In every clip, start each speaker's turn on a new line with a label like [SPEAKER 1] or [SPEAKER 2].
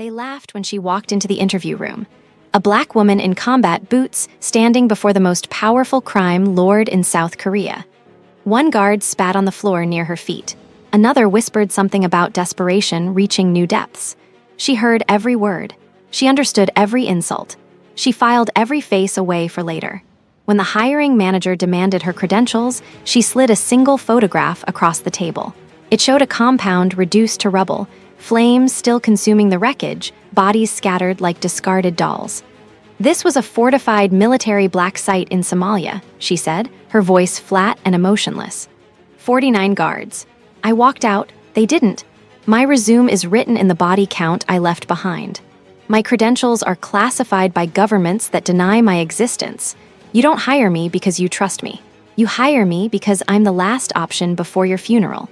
[SPEAKER 1] They laughed when she walked into the interview room. A black woman in combat boots standing before the most powerful crime lord in South Korea. One guard spat on the floor near her feet. Another whispered something about desperation reaching new depths. She heard every word. She understood every insult. She filed every face away for later. When the hiring manager demanded her credentials, she slid a single photograph across the table. It showed a compound reduced to rubble, flames still consuming the wreckage, bodies scattered like discarded dolls. This was a fortified military black site in Somalia, she said, her voice flat and emotionless. 49 guards. I walked out, they didn't. My resume is written in the body count I left behind. My credentials are classified by governments that deny my existence. You don't hire me because you trust me. You hire me because I'm the last option before your funeral.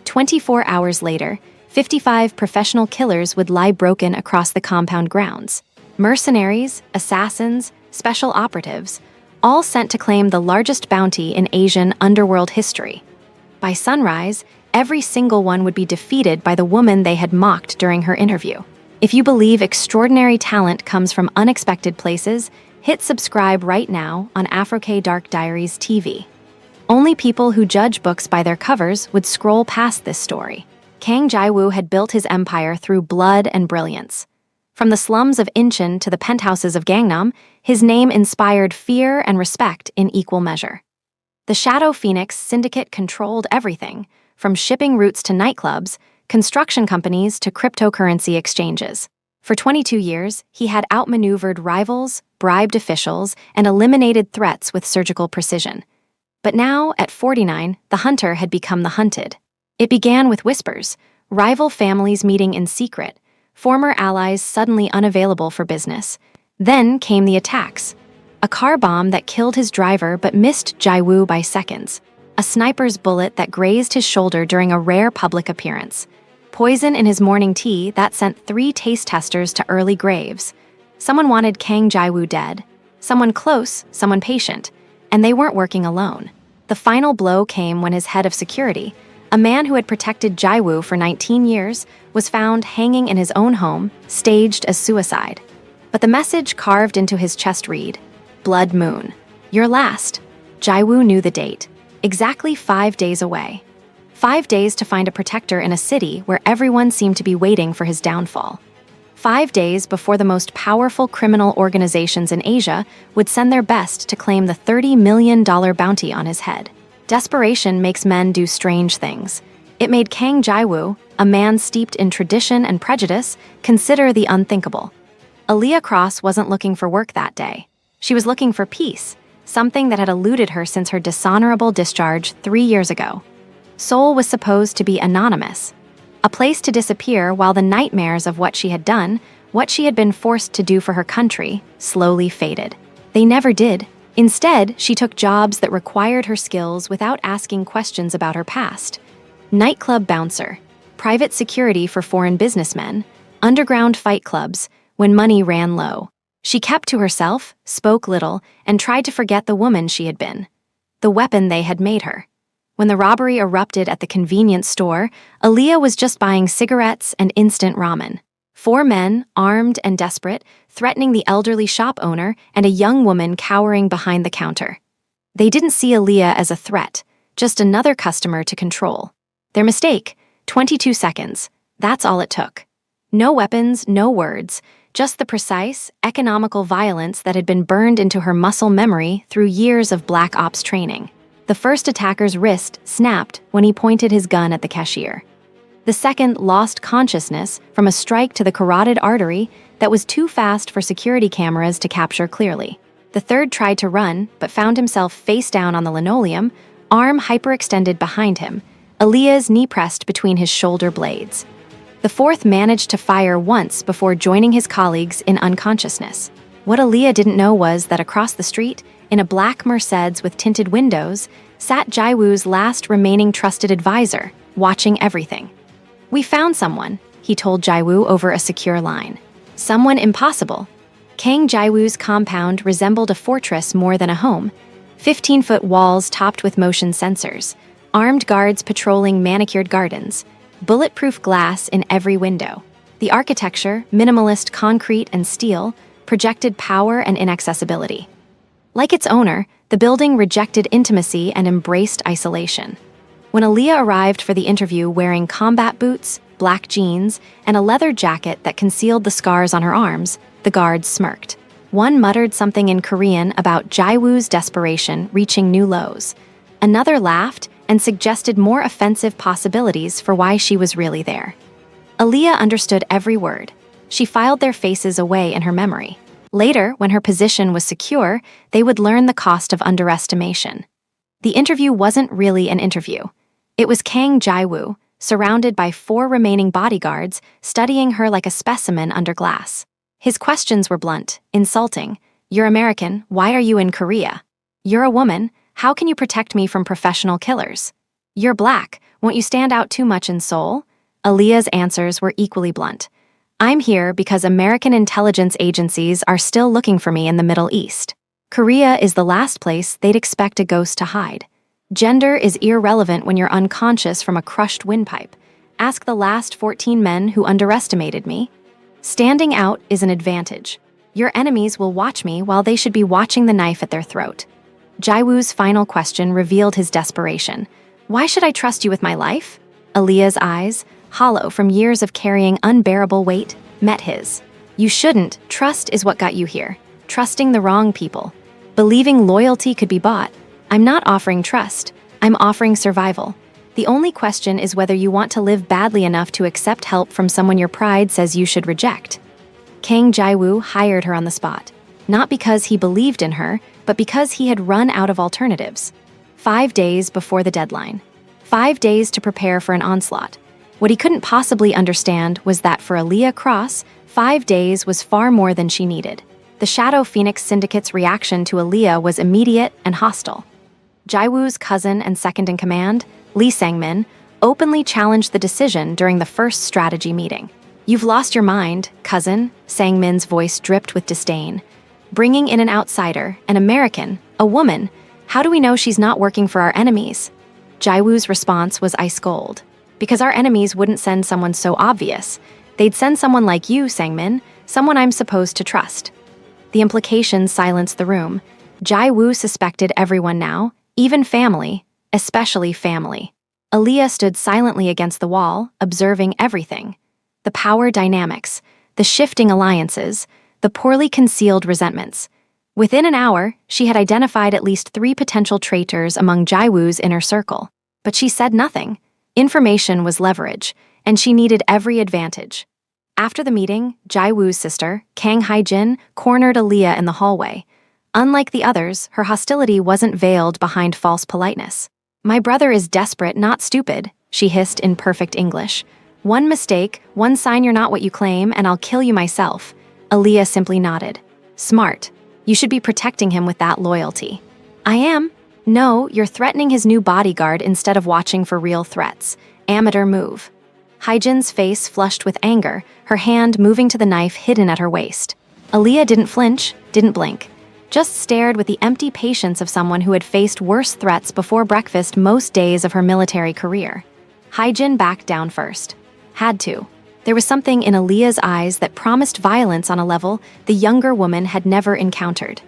[SPEAKER 1] 24 hours later, 55 professional killers would lie broken across the compound grounds. Mercenaries, assassins, special operatives, all sent to claim the largest bounty in Asian underworld history. By sunrise, every single one would be defeated by the woman they had mocked during her interview. If you believe extraordinary talent comes from unexpected places, hit subscribe right now on Afro-K Dark Diaries TV. Only people who judge books by their covers would scroll past this story. Kang Jae-woo had built his empire through blood and brilliance. From the slums of Incheon to the penthouses of Gangnam, his name inspired fear and respect in equal measure. The Shadow Phoenix Syndicate controlled everything, from shipping routes to nightclubs, construction companies to cryptocurrency exchanges. For 22 years, he had outmaneuvered rivals, bribed officials, and eliminated threats with surgical precision. But now, at 49, the hunter had become the hunted. It began with whispers, rival families meeting in secret, former allies suddenly unavailable for business. Then came the attacks. A car bomb that killed his driver but missed Jae-woo by seconds. A sniper's bullet that grazed his shoulder during a rare public appearance. Poison in his morning tea that sent 3 taste testers to early graves. Someone wanted Kang Jae-woo dead. Someone close, someone patient. And they weren't working alone. The final blow came when his head of security, a man who had protected Jae-woo for 19 years, was found hanging in his own home, staged as suicide. But the message carved into his chest read, Blood Moon. You're last. Jae-woo knew the date. Exactly 5 days away. 5 days to find a protector in a city where everyone seemed to be waiting for his downfall. 5 days before the most powerful criminal organizations in Asia would send their best to claim the $30 million bounty on his head. Desperation makes men do strange things. It made Kang Jae-woo, a man steeped in tradition and prejudice, consider the unthinkable. Aaliyah Cross wasn't looking for work that day. She was looking for peace, something that had eluded her since her dishonorable discharge 3 years ago. Seoul was supposed to be anonymous, a place to disappear while the nightmares of what she had done, what she had been forced to do for her country, slowly faded. They never did. Instead, she took jobs that required her skills without asking questions about her past. Nightclub bouncer, private security for foreign businessmen, underground fight clubs, when money ran low. She kept to herself, spoke little, and tried to forget the woman she had been. The weapon they had made her. When the robbery erupted at the convenience store, Aaliyah was just buying cigarettes and instant ramen. 4 men, armed and desperate, threatening the elderly shop owner and a young woman cowering behind the counter. They didn't see Aaliyah as a threat, just another customer to control. Their mistake, 22 seconds. That's all it took. No weapons, no words, just the precise, economical violence that had been burned into her muscle memory through years of black ops training. The first attacker's wrist snapped when he pointed his gun at the cashier. The second lost consciousness from a strike to the carotid artery that was too fast for security cameras to capture clearly. The third tried to run, but found himself face down on the linoleum, arm hyperextended behind him, Aaliyah's knee pressed between his shoulder blades. The fourth managed to fire once before joining his colleagues in unconsciousness. What Aaliyah didn't know was that across the street, in a black Mercedes with tinted windows, sat Jae-woo's last remaining trusted advisor, watching everything. We found someone, he told Jae-woo over a secure line. Someone impossible. Kang Jae-woo's compound resembled a fortress more than a home. 15-foot walls topped with motion sensors, armed guards patrolling manicured gardens, bulletproof glass in every window. The architecture, minimalist concrete and steel, projected power and inaccessibility. Like its owner, the building rejected intimacy and embraced isolation. When Aaliyah arrived for the interview wearing combat boots, black jeans, and a leather jacket that concealed the scars on her arms, the guards smirked. One muttered something in Korean about Jae-woo's desperation reaching new lows. Another laughed and suggested more offensive possibilities for why she was really there. Aaliyah understood every word. She filed their faces away in her memory. Later, when her position was secure, they would learn the cost of underestimation. The interview wasn't really an interview. It was Kang Jae-woo, surrounded by 4 remaining bodyguards, studying her like a specimen under glass. His questions were blunt, insulting. "You're American, why are you in Korea? You're a woman, how can you protect me from professional killers? You're black, won't you stand out too much in Seoul?" Aaliyah's answers were equally blunt. "I'm here because American intelligence agencies are still looking for me in the Middle East. Korea is the last place they'd expect a ghost to hide. Gender is irrelevant when you're unconscious from a crushed windpipe. Ask the last 14 men who underestimated me. Standing out is an advantage. Your enemies will watch me while they should be watching the knife at their throat." Jae-woo's final question revealed his desperation. "Why should I trust you with my life?" Aaliyah's eyes, hollow from years of carrying unbearable weight, met his. "You shouldn't. Trust is what got you here. Trusting the wrong people. Believing loyalty could be bought. I'm not offering trust. I'm offering survival. The only question is whether you want to live badly enough to accept help from someone your pride says you should reject." Kang Jae-woo hired her on the spot, not because he believed in her, but because he had run out of alternatives. 5 days before the deadline. 5 days to prepare for an onslaught. What he couldn't possibly understand was that for Aaliyah Cross, 5 days was far more than she needed. The Shadow Phoenix Syndicate's reaction to Aaliyah was immediate and hostile. Jae-woo's cousin and second-in-command, Lee Sang-min, openly challenged the decision during the first strategy meeting. "You've lost your mind, cousin," Sang-min's voice dripped with disdain. "Bringing in an outsider, an American, a woman, how do we know she's not working for our enemies?" Jae-woo's response was ice cold. "Because our enemies wouldn't send someone so obvious. They'd send someone like you, Sang-min, someone I'm supposed to trust." The implications silenced the room. Jae-woo suspected everyone now, even family, especially family. Aaliyah stood silently against the wall, observing everything. The power dynamics, the shifting alliances, the poorly concealed resentments. Within an hour, she had identified at least 3 potential traitors among Jae-woo's inner circle. But she said nothing. Information was leverage, and she needed every advantage. After the meeting, Jae-woo's sister, Kang Hae-jin, cornered Aaliyah in the hallway. Unlike the others, her hostility wasn't veiled behind false politeness. "My brother is desperate, not stupid," she hissed in perfect English. "One mistake, one sign you're not what you claim, and I'll kill you myself." Aaliyah simply nodded. "Smart. You should be protecting him with that loyalty." "I am." "No, you're threatening his new bodyguard instead of watching for real threats. Amateur move." Hae-jin's face flushed with anger, her hand moving to the knife hidden at her waist. Aaliyah didn't flinch, didn't blink. Just stared with the empty patience of someone who had faced worse threats before breakfast most days of her military career. Hae-jin backed down first. Had to. There was something in Aaliyah's eyes that promised violence on a level the younger woman had never encountered.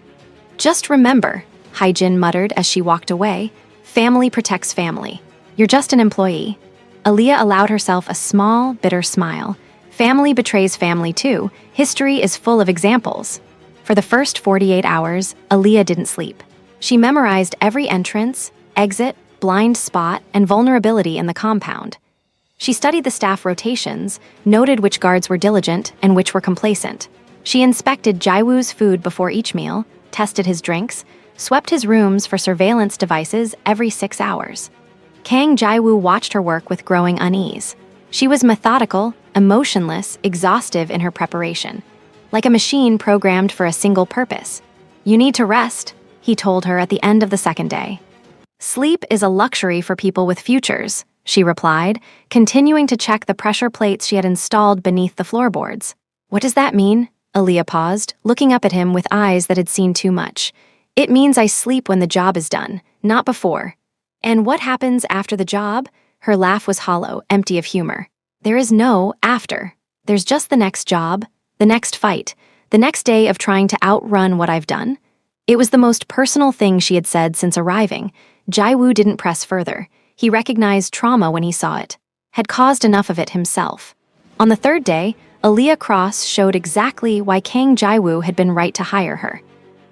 [SPEAKER 1] "Just remember," Hae-jin muttered as she walked away, "family protects family. You're just an employee." Aaliyah allowed herself a small, bitter smile. Family betrays family too. History is full of examples. For the first 48 hours, Aaliyah didn't sleep. She memorized every entrance, exit, blind spot, and vulnerability in the compound. She studied the staff rotations, noted which guards were diligent and which were complacent. She inspected Jae-woo's food before each meal, tested his drinks, swept his rooms for surveillance devices every 6 hours. Kang Jae-woo watched her work with growing unease. She was methodical, emotionless, exhaustive in her preparation. Like a machine programmed for a single purpose. "You need to rest," he told her at the end of the second day. "Sleep is a luxury for people with futures," she replied, continuing to check the pressure plates she had installed beneath the floorboards. "What does that mean?" Aaliyah paused, looking up at him with eyes that had seen too much. "It means I sleep when the job is done, not before." "And what happens after the job?" Her laugh was hollow, empty of humor. "There is no after." There's just the next job, the next fight, the next day of trying to outrun what I've done. It was the most personal thing she had said since arriving. Jaiwoo didn't press further. He recognized trauma when he saw it, had caused enough of it himself. On the third day, Aaliyah Cross showed exactly why Kang Jaiwoo had been right to hire her.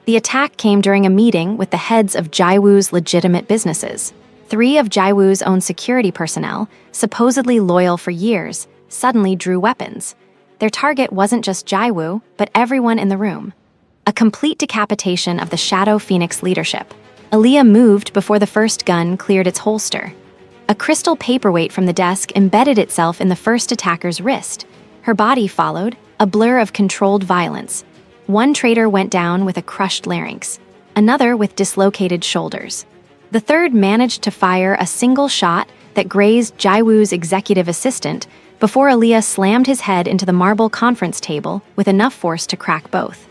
[SPEAKER 1] The attack came during a meeting with the heads of Jaiwoo's legitimate businesses. 3 of Jaiwoo's own security personnel, supposedly loyal for years, suddenly drew weapons. Their target wasn't just Jaiwoo, but everyone in the room. A complete decapitation of the Shadow Phoenix leadership. Aaliyah moved before the first gun cleared its holster. A crystal paperweight from the desk embedded itself in the first attacker's wrist. Her body followed, a blur of controlled violence. One traitor went down with a crushed larynx, another with dislocated shoulders. The third managed to fire a single shot that grazed Jaiwoo's executive assistant before Aaliyah slammed his head into the marble conference table with enough force to crack both.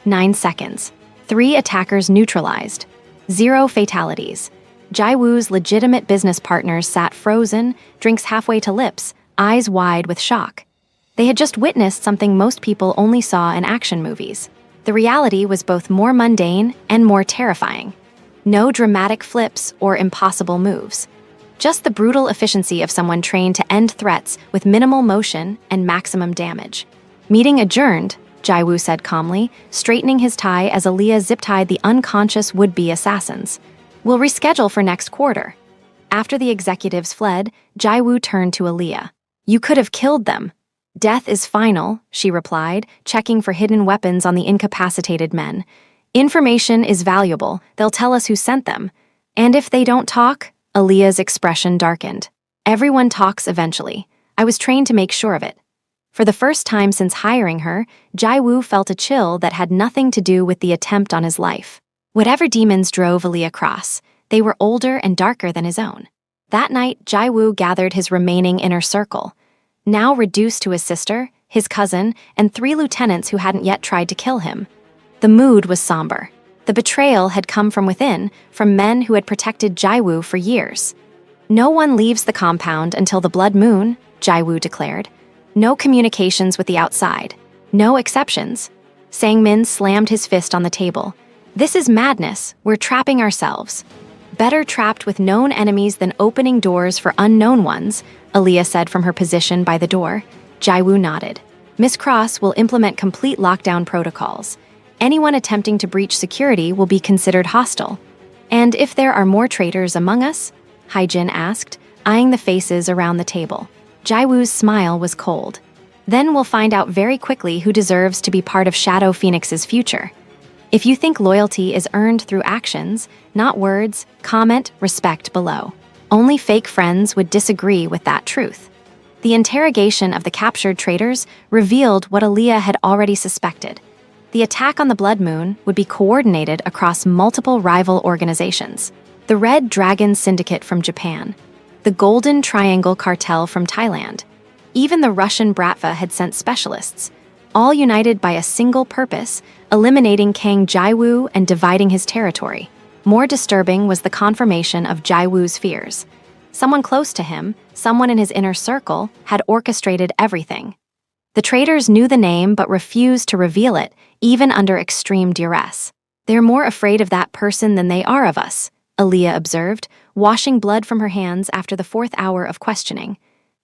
[SPEAKER 1] 9 seconds. 3 attackers neutralized. 0 fatalities. Jaiwoo's legitimate business partners sat frozen, drinks halfway to lips, eyes wide with shock. They had just witnessed something most people only saw in action movies. The reality was both more mundane and more terrifying. No dramatic flips or impossible moves. Just the brutal efficiency of someone trained to end threats with minimal motion and maximum damage. Meeting adjourned, Jaiwoo said calmly, straightening his tie as Aaliyah zip-tied the unconscious would-be assassins. We'll reschedule for next quarter. After the executives fled, Jaiwoo turned to Aaliyah. You could have killed them. Death is final, she replied, checking for hidden weapons on the incapacitated men. Information is valuable. They'll tell us who sent them. And if they don't talk, Aaliyah's expression darkened. Everyone talks eventually. I was trained to make sure of it. For the first time since hiring her, Jaiwoo felt a chill that had nothing to do with the attempt on his life. Whatever demons drove Aaliyah Cross, they were older and darker than his own. That night, Jaiwoo gathered his remaining inner circle, now reduced to his sister, his cousin, and 3 lieutenants who hadn't yet tried to kill him. The mood was somber. The betrayal had come from within, from men who had protected Jaiwoo for years. No one leaves the compound until the blood moon, Jaiwoo declared. No communications with the outside. No exceptions. Sang-min slammed his fist on the table. This is madness. We're trapping ourselves. Better trapped with known enemies than opening doors for unknown ones, Aaliyah said from her position by the door. Jaiwoo nodded. Miss Cross will implement complete lockdown protocols. Anyone attempting to breach security will be considered hostile. And if there are more traitors among us? Haijin asked, eyeing the faces around the table. Jaiwoo's smile was cold. Then we'll find out very quickly who deserves to be part of Shadow Phoenix's future. If you think loyalty is earned through actions, not words, comment respect below. Only fake friends would disagree with that truth. The interrogation of the captured traitors revealed what Aaliyah had already suspected. The attack on the Blood Moon would be coordinated across multiple rival organizations. The Red Dragon Syndicate from Japan, the Golden Triangle Cartel from Thailand. Even the Russian Bratva had sent specialists, all united by a single purpose, eliminating Kang Jaiwoo and dividing his territory. More disturbing was the confirmation of Jaiwoo's fears. Someone close to him, someone in his inner circle, had orchestrated everything. The traitors knew the name but refused to reveal it, even under extreme duress. They're more afraid of that person than they are of us, Aaliyah observed, washing blood from her hands after the 4th hour of questioning.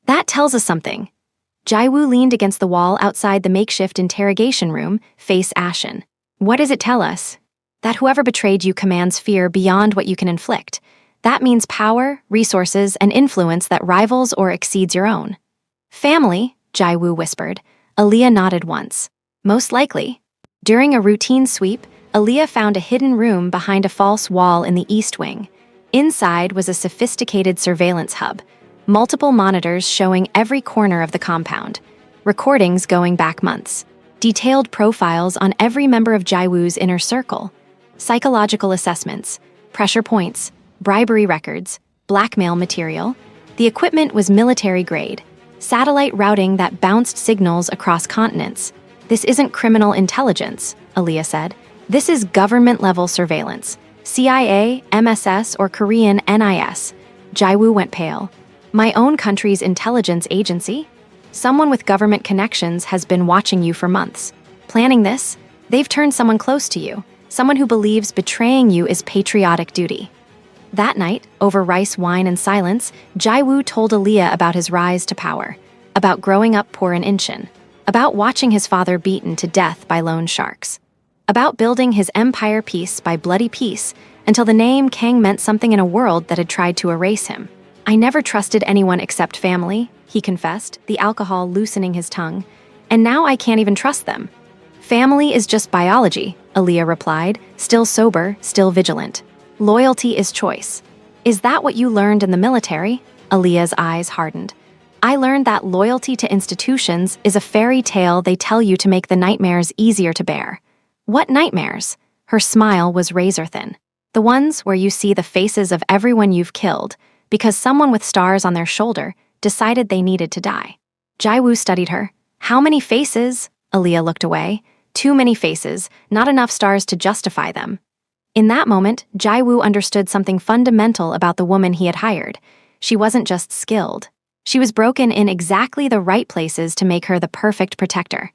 [SPEAKER 1] That tells us something. Jaiwoo leaned against the wall outside the makeshift interrogation room, face ashen. What does it tell us? That whoever betrayed you commands fear beyond what you can inflict. That means power, resources, and influence that rivals or exceeds your own. Family, Jaiwoo whispered. Aaliyah nodded once. Most likely. During a routine sweep, Aaliyah found a hidden room behind a false wall in the east wing. Inside was a sophisticated surveillance hub, multiple monitors showing every corner of the compound, recordings going back months, detailed profiles on every member of Jaiwoo's inner circle, psychological assessments, pressure points, bribery records, blackmail material. The equipment was military grade, satellite routing that bounced signals across continents. This isn't criminal intelligence, Aaliyah said. This is government-level surveillance. CIA, MSS, or Korean NIS. Jaiwoo went pale. My own country's intelligence agency? Someone with government connections has been watching you for months. Planning this, they've turned someone close to you, someone who believes betraying you is patriotic duty. That night, over rice, wine, and silence, Jaiwoo told Aaliyah about his rise to power, about growing up poor in Incheon, about watching his father beaten to death by loan sharks, about building his empire piece by bloody piece until the name Kang meant something in a world that had tried to erase him. I never trusted anyone except family, he confessed, the alcohol loosening his tongue, and now I can't even trust them. Family is just biology, Aaliyah replied, still sober, still vigilant. Loyalty is choice. Is that what you learned in the military? Aaliyah's eyes hardened. I learned that loyalty to institutions is a fairy tale they tell you to make the nightmares easier to bear. What nightmares? Her smile was razor-thin. The ones where you see the faces of everyone you've killed because someone with stars on their shoulder decided they needed to die. Jaiwoo studied her. How many faces? Aaliyah looked away. Too many faces, not enough stars to justify them. In that moment, Jaiwoo understood something fundamental about the woman he had hired. She wasn't just skilled. She was broken in exactly the right places to make her the perfect protector.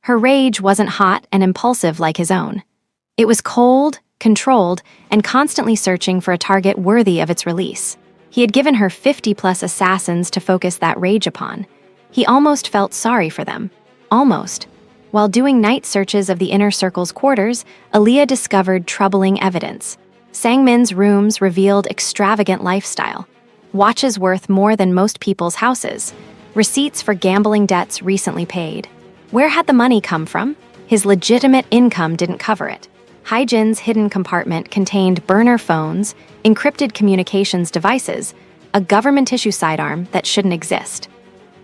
[SPEAKER 1] Her rage wasn't hot and impulsive like his own. It was cold, controlled, and constantly searching for a target worthy of its release. He had given her 50+ assassins to focus that rage upon. He almost felt sorry for them. Almost. While doing night searches of the inner circle's quarters, Aaliyah discovered troubling evidence. Sangmin's rooms revealed extravagant lifestyle. Watches worth more than most people's houses. Receipts for gambling debts recently paid. Where had the money come from? His legitimate income didn't cover it. Hyejin's hidden compartment contained burner phones, encrypted communications devices, a government-issue sidearm that shouldn't exist.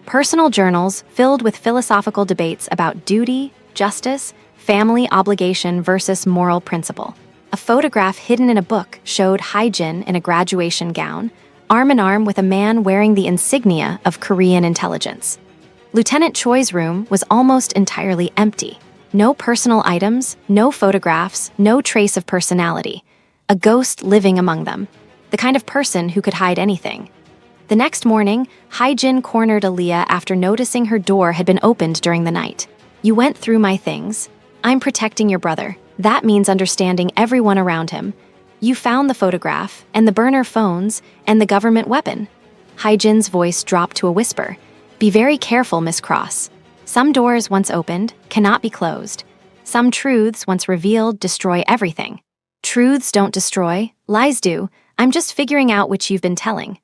[SPEAKER 1] Personal journals filled with philosophical debates about duty, justice, family obligation versus moral principle. A photograph hidden in a book showed Hyejin in a graduation gown, arm in arm with a man wearing the insignia of Korean intelligence. Lieutenant Choi's room was almost entirely empty. No personal items, no photographs, no trace of personality. A ghost living among them. The kind of person who could hide anything. The next morning, Hyejin cornered Aaliyah after noticing her door had been opened during the night. You went through my things. I'm protecting your brother. That means understanding everyone around him. You found the photograph, and the burner phones, and the government weapon. Hyejin's voice dropped to a whisper. Be very careful, Miss Cross. Some doors once opened cannot be closed. Some truths once revealed destroy everything. Truths don't destroy, lies do. I'm just figuring out which you've been telling.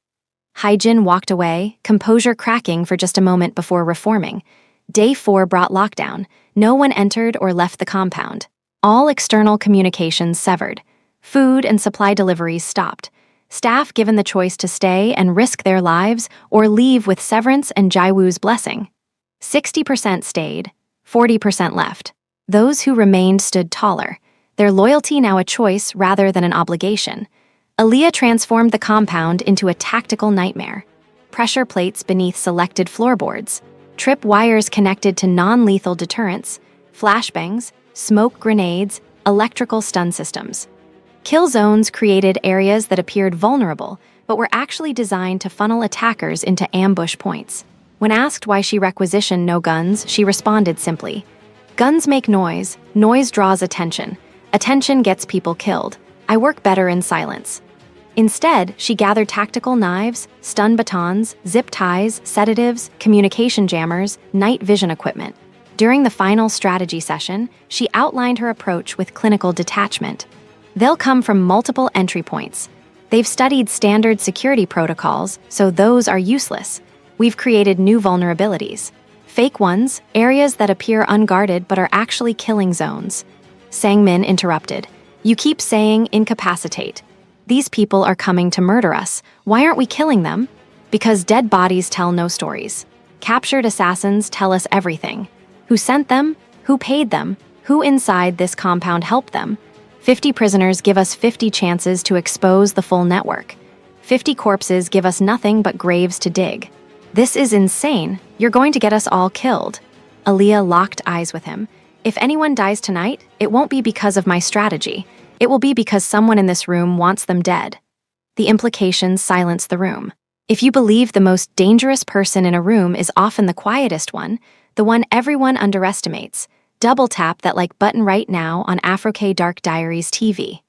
[SPEAKER 1] Hyejin walked away, composure cracking for just a moment before reforming. Day 4 brought lockdown. No one entered or left the compound. All external communications severed. Food and supply deliveries stopped. Staff given the choice to stay and risk their lives or leave with severance and Jaiwoo's blessing. 60% stayed, 40% left. Those who remained stood taller, their loyalty now a choice rather than an obligation. Aaliyah transformed the compound into a tactical nightmare. Pressure plates beneath selected floorboards, trip wires connected to non-lethal deterrents, flashbangs, smoke grenades, electrical stun systems. Kill zones created areas that appeared vulnerable, but were actually designed to funnel attackers into ambush points. When asked why she requisitioned no guns, she responded simply, guns make noise, noise draws attention, attention gets people killed. I work better in silence. Instead, she gathered tactical knives, stun batons, zip ties, sedatives, communication jammers, night vision equipment. During the final strategy session, she outlined her approach with clinical detachment. They'll come from multiple entry points. They've studied standard security protocols, so those are useless. We've created new vulnerabilities. Fake ones, areas that appear unguarded but are actually killing zones. Sangmin interrupted. You keep saying incapacitate. These people are coming to murder us. Why aren't we killing them? Because dead bodies tell no stories. Captured assassins tell us everything. Who sent them? Who paid them? Who inside this compound helped them? 50 prisoners give us 50 chances to expose the full network. 50 corpses give us nothing but graves to dig. This is insane. You're going to get us all killed. Aaliyah locked eyes with him. If anyone dies tonight, it won't be because of my strategy. It will be because someone in this room wants them dead. The implications silenced the room. If you believe the most dangerous person in a room is often the quietest one, the one everyone underestimates, double tap that like button right now on Afro-K Dark Diaries TV.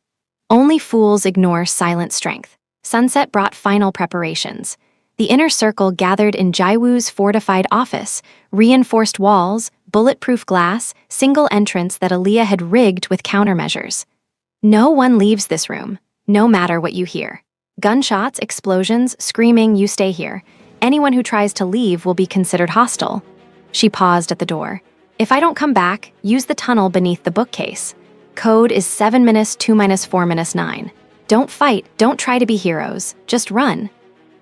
[SPEAKER 1] Only fools ignore silent strength. Sunset brought final preparations. The inner circle gathered in Jaiwoo's fortified office, reinforced walls, bulletproof glass, single entrance that Aaliyah had rigged with countermeasures. No one leaves this room, no matter what you hear. Gunshots, explosions, screaming, you stay here. Anyone who tries to leave will be considered hostile. She paused at the door. If I don't come back, use the tunnel beneath the bookcase. Code is 7-4-9. Don't fight, don't try to be heroes, just run.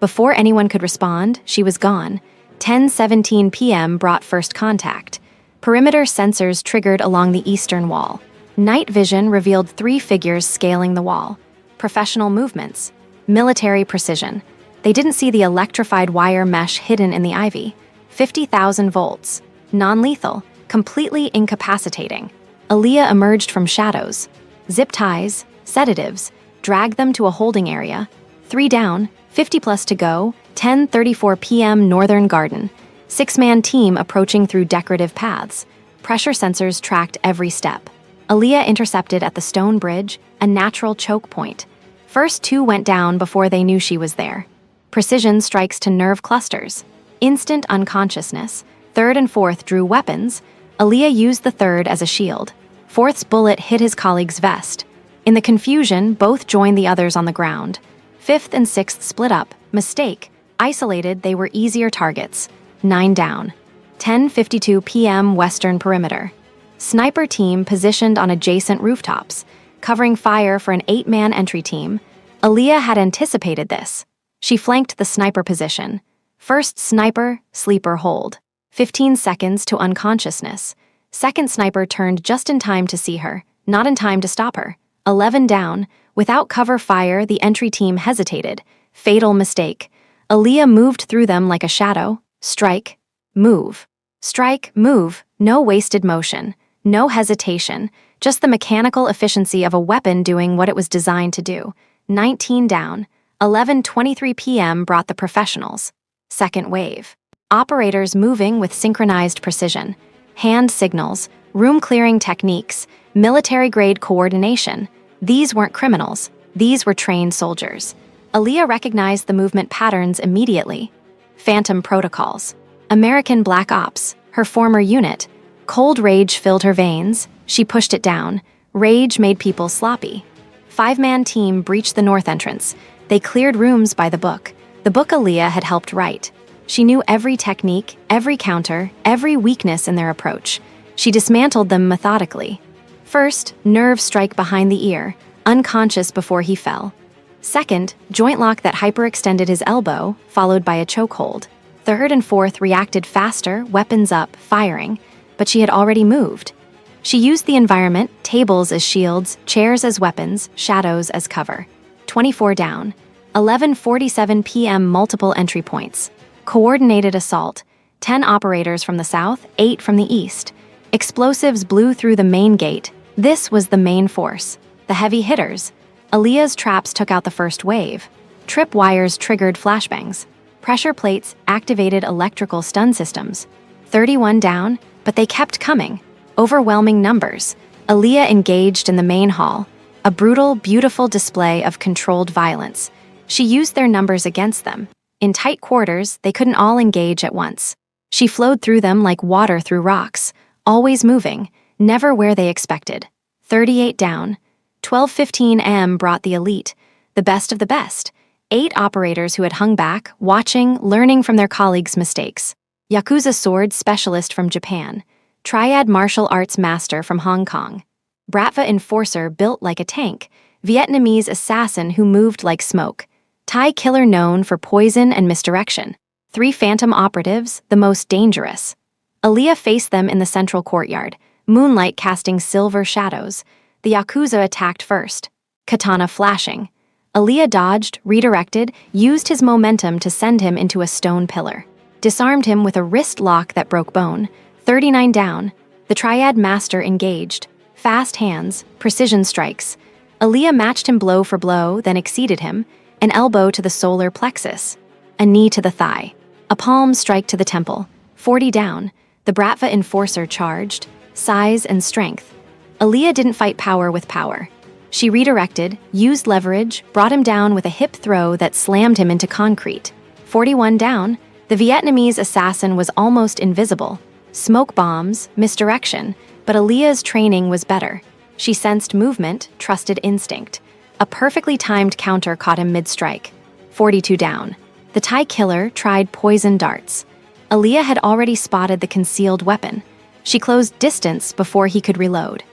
[SPEAKER 1] Before anyone could respond, she was gone. 10:17 p.m. brought first contact. Perimeter sensors triggered along the eastern wall. Night vision revealed 3 figures scaling the wall. Professional movements. Military precision. They didn't see the electrified wire mesh hidden in the ivy. 50,000 volts. Non-lethal. Completely incapacitating. Aaliyah emerged from shadows. Zip ties. Sedatives. Dragged them to a holding area. 3 down. 50+ to go. 10:34 p.m. Northern Garden. 6-man team approaching through decorative paths. Pressure sensors tracked every step. Aaliyah intercepted at the stone bridge, a natural choke point. First 2 went down before they knew she was there. Precision strikes to nerve clusters. Instant unconsciousness. 3rd and 4th drew weapons. Aaliyah used the 3rd as a shield. 4th's bullet hit his colleague's vest. In the confusion, both joined the others on the ground. 5th and 6th split up. Mistake. Isolated, they were easier targets. 9 down. 10:52 p.m. Western Perimeter. Sniper team positioned on adjacent rooftops, covering fire for an 8-man entry team. Aaliyah had anticipated this. She flanked the sniper position. First sniper, sleeper hold. 15 seconds to unconsciousness. Second sniper turned just in time to see her, not in time to stop her. 11 down. Without cover fire, the entry team hesitated. Fatal mistake. Aaliyah moved through them like a shadow. Strike. Move. Strike. Move. No wasted motion. No hesitation. Just the mechanical efficiency of a weapon doing what it was designed to do. 19 down. 11:23 p.m. brought the professionals. Second wave. Operators moving with synchronized precision. Hand signals. Room-clearing techniques. Military-grade coordination. These weren't criminals. These were trained soldiers. Aaliyah recognized the movement patterns immediately. Phantom protocols. American Black Ops, her former unit. Cold rage filled her veins. She pushed it down. Rage made people sloppy. 5-man team breached the north entrance. They cleared rooms by the book. The book Aaliyah had helped write. She knew every technique, every counter, every weakness in their approach. She dismantled them methodically. First, nerve strike behind the ear, unconscious before he fell. Second, joint lock that hyperextended his elbow, followed by a chokehold. 3rd and 4th reacted faster, weapons up, firing, but she had already moved. She used the environment, tables as shields, chairs as weapons, shadows as cover. 24 down. 11:47 p.m. multiple entry points. Coordinated assault. 10 operators from the south, 8 from the east. Explosives blew through the main gate. This was the main force. The heavy hitters. Aaliyah's traps took out the first wave. Trip wires triggered flashbangs. Pressure plates activated electrical stun systems. 31 down, but they kept coming. Overwhelming numbers. Aaliyah engaged in the main hall. A brutal, beautiful display of controlled violence. She used their numbers against them. In tight quarters, they couldn't all engage at once. She flowed through them like water through rocks, always moving, never where they expected. 38 down. 12:15 a.m. brought the elite, the best of the best. 8 operators who had hung back, watching, learning from their colleagues' mistakes. Yakuza sword specialist from Japan. Triad martial arts master from Hong Kong. Bratva enforcer built like a tank. Vietnamese assassin who moved like smoke. Thai killer known for poison and misdirection. 3 phantom operatives, the most dangerous. Aaliyah faced them in the central courtyard, moonlight casting silver shadows. The Yakuza attacked first. Katana flashing. Aaliyah dodged, redirected, used his momentum to send him into a stone pillar. Disarmed him with a wrist lock that broke bone. 39 down. The Triad master engaged. Fast hands, precision strikes. Aaliyah matched him blow for blow, then exceeded him. An elbow to the solar plexus. a knee to the thigh, a palm strike to the temple. 40 down, the Bratva enforcer charged, size and strength. Aaliyah didn't fight power with power. She redirected, used leverage, brought him down with a hip throw that slammed him into concrete. 41 down, the Vietnamese assassin was almost invisible. Smoke bombs, misdirection, but Aaliyah's training was better. She sensed movement, trusted instinct. A perfectly timed counter caught him mid-strike. 42 down. The Thai killer tried poison darts. Aaliyah had already spotted the concealed weapon. She closed distance before he could reload.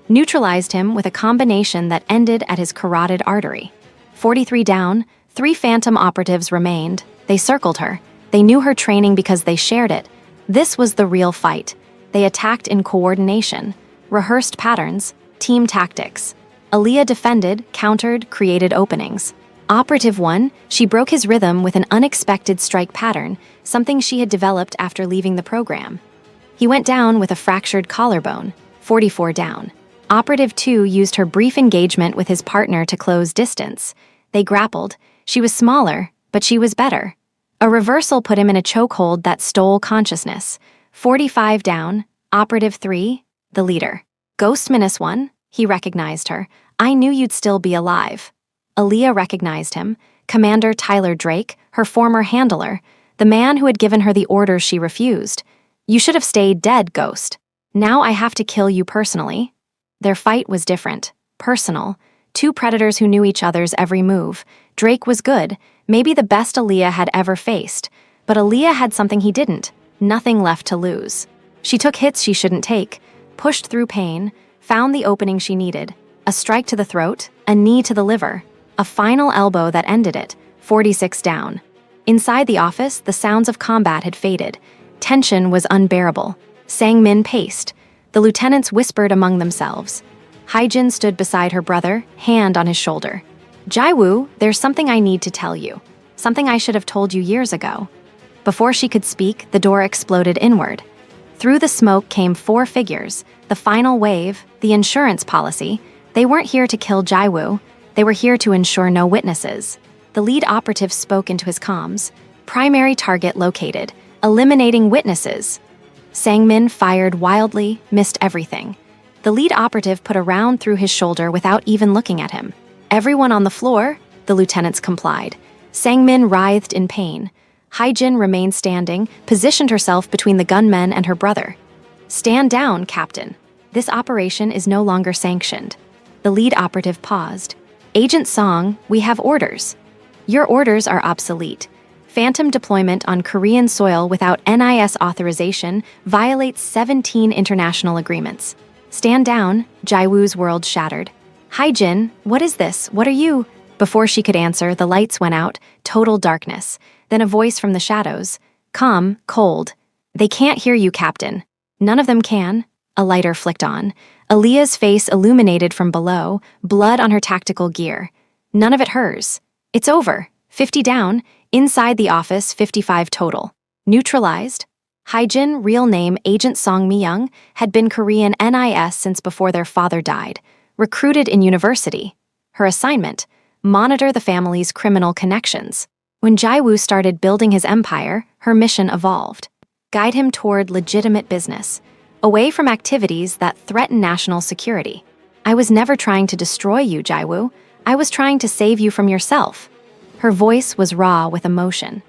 [SPEAKER 1] Neutralized him with a combination that ended at his carotid artery. 43 down, 3 phantom operatives remained. They circled her. They knew her training because they shared it. This was the real fight. They attacked in coordination, rehearsed patterns, team tactics. Aaliyah defended, countered, created openings. Operative 1, she broke his rhythm with an unexpected strike pattern, something she had developed after leaving the program. He went down with a fractured collarbone. 44 down. Operative 2 used her brief engagement with his partner to close distance. They grappled. She was smaller, but she was better. A reversal put him in a chokehold that stole consciousness. 45 down. Operative 3, the leader. Ghost Menace 1, he recognized her. I knew you'd still be alive. Aaliyah recognized him. Commander Tyler Drake, her former handler, the man who had given her the orders she refused. You should have stayed dead, Ghost. Now I have to kill you personally. Their fight was different, personal. 2 predators who knew each other's every move. Drake was good, maybe the best Aaliyah had ever faced. But Aaliyah had something he didn't, nothing left to lose. She took hits she shouldn't take, pushed through pain, found the opening she needed. A strike to the throat, a knee to the liver, a final elbow that ended it. 46 down. Inside the office, the sounds of combat had faded. Tension was unbearable. Sang-min paced. The lieutenants whispered among themselves. Haijin stood beside her brother, hand on his shoulder. Jaiwoo, there's something I need to tell you. Something I should have told you years ago. Before she could speak, the door exploded inward. Through the smoke came 4 figures. The final wave, the insurance policy. They weren't here to kill Jaiwoo. They were here to ensure no witnesses. The lead operative spoke into his comms. Primary target located. Eliminating witnesses. Sang-min fired wildly, missed everything. The lead operative put a round through his shoulder without even looking at him. Everyone on the floor, the lieutenants complied. Sang-min writhed in pain. Haijin remained standing, positioned herself between the gunmen and her brother. Stand down, Captain. This operation is no longer sanctioned. The lead operative paused. Agent Song, we have orders. Your orders are obsolete. Phantom deployment on Korean soil without NIS authorization violates 17 international agreements. Stand down, Jaiwoo's world shattered. Haijin, what is this? What are you? Before she could answer, the lights went out, total darkness. Then a voice from the shadows. Calm, cold. They can't hear you, Captain. None of them can. A lighter flicked on. Aaliyah's face illuminated from below, blood on her tactical gear. None of it hers. It's over. 50 down. Inside the office, 55 total. Neutralized. Haijin, real name Agent Song Mi-young, had been Korean NIS since before their father died. Recruited in university. Her assignment: monitor the family's criminal connections. When Jaiwoo started building his empire, her mission evolved. Guide him toward legitimate business, away from activities that threaten national security. I was never trying to destroy you, Jaiwoo. I was trying to save you from yourself. Her voice was raw with emotion.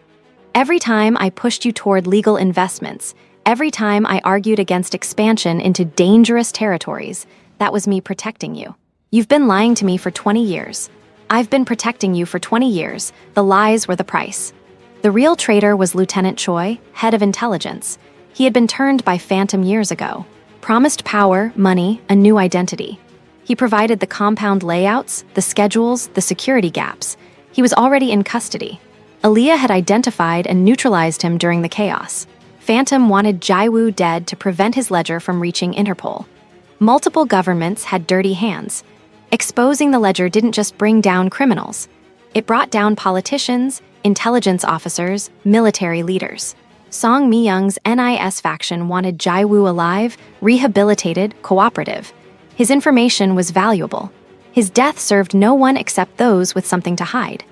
[SPEAKER 1] Every time I pushed you toward legal investments, every time I argued against expansion into dangerous territories, that was me protecting you. You've been lying to me for 20 years. I've been protecting you for 20 years. The lies were the price. The real traitor was Lieutenant Choi, head of intelligence. He had been turned by Phantom years ago. Promised power, money, a new identity. He provided the compound layouts, the schedules, the security gaps. He was already in custody. Aaliyah had identified and neutralized him during the chaos. Phantom wanted Jaiwoo dead to prevent his ledger from reaching Interpol. Multiple governments had dirty hands. Exposing the ledger didn't just bring down criminals. It brought down politicians, intelligence officers, military leaders. Song Mi-young's NIS faction wanted Jaiwoo alive, rehabilitated, cooperative. His information was valuable. His death served no one except those with something to hide.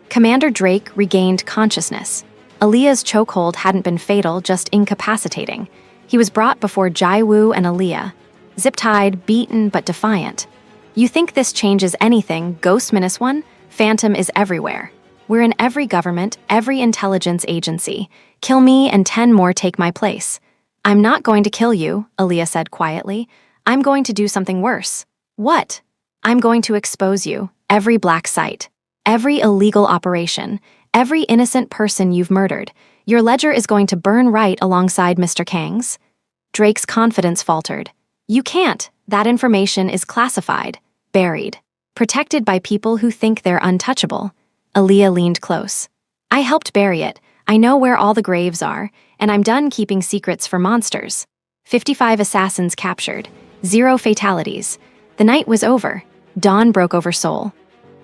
[SPEAKER 1] Commander Drake regained consciousness. Aaliyah's chokehold hadn't been fatal, just incapacitating. He was brought before Jaiwoo and Aaliyah, zip-tied, beaten, but defiant. You think this changes anything, Ghost Minus One? Phantom is everywhere. We're in every government, every intelligence agency. Kill me and 10 more take my place. I'm not going to kill you, Aaliyah said quietly. I'm going to do something worse. What? I'm going to expose you, every black site, every illegal operation, every innocent person you've murdered. Your ledger is going to burn right alongside Mr. Kang's. Drake's confidence faltered. You can't. That information is classified, buried, protected by people who think they're untouchable. Aaliyah leaned close. I helped bury it. I know where all the graves are, and I'm done keeping secrets for monsters. 55 assassins captured. 0 fatalities. The night was over. Dawn broke over Seoul.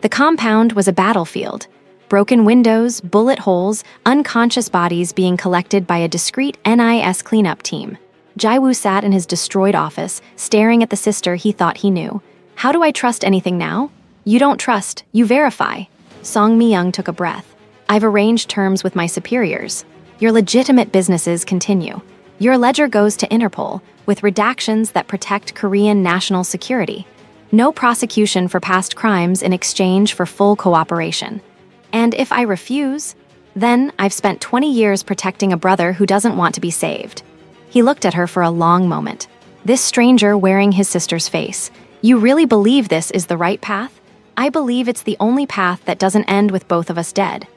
[SPEAKER 1] The compound was a battlefield. Broken windows, bullet holes, unconscious bodies being collected by a discreet NIS cleanup team. Jaiwoo sat in his destroyed office, staring at the sister he thought he knew. How do I trust anything now? You don't trust, you verify. Song Mi-young took a breath. I've arranged terms with my superiors. Your legitimate businesses continue. Your ledger goes to Interpol, with redactions that protect Korean national security. No prosecution for past crimes in exchange for full cooperation. And if I refuse, then I've spent 20 years protecting a brother who doesn't want to be saved. He looked at her for a long moment. This stranger wearing his sister's face. You really believe this is the right path? I believe it's the only path that doesn't end with both of us dead.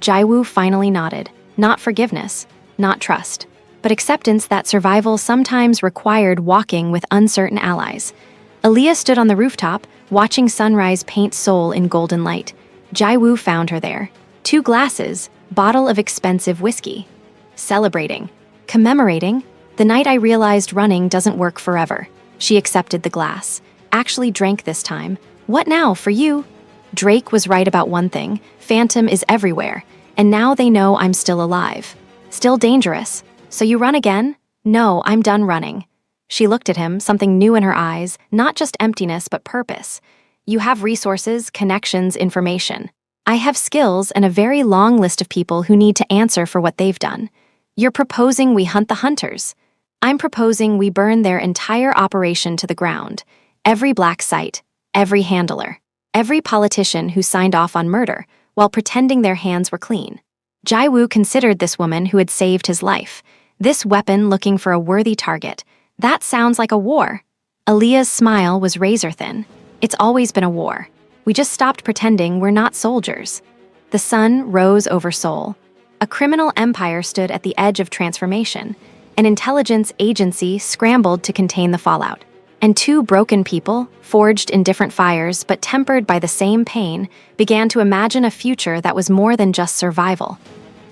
[SPEAKER 1] Jaiwoo finally nodded. Not forgiveness, not trust, but acceptance that survival sometimes required walking with uncertain allies. Aaliyah stood on the rooftop, watching sunrise paint Seoul in golden light. Jaiwoo found her there. 2 glasses, bottle of expensive whiskey. Celebrating, commemorating, the night I realized running doesn't work forever. She accepted the glass. Actually drank this time. What now, for you? Drake was right about one thing. Phantom is everywhere. And now they know I'm still alive. Still dangerous. So you run again? No, I'm done running. She looked at him, something new in her eyes, not just emptiness but purpose. You have resources, connections, information. I have skills and a very long list of people who need to answer for what they've done. You're proposing we hunt the hunters. I'm proposing we burn their entire operation to the ground. Every black site, every handler, every politician who signed off on murder, while pretending their hands were clean. Jaiwoo considered this woman who had saved his life. This weapon looking for a worthy target. That sounds like a war. Aaliyah's smile was razor-thin. It's always been a war. We just stopped pretending we're not soldiers. The sun rose over Seoul. A criminal empire stood at the edge of transformation. An intelligence agency scrambled to contain the fallout. And 2 broken people, forged in different fires but tempered by the same pain, began to imagine a future that was more than just survival.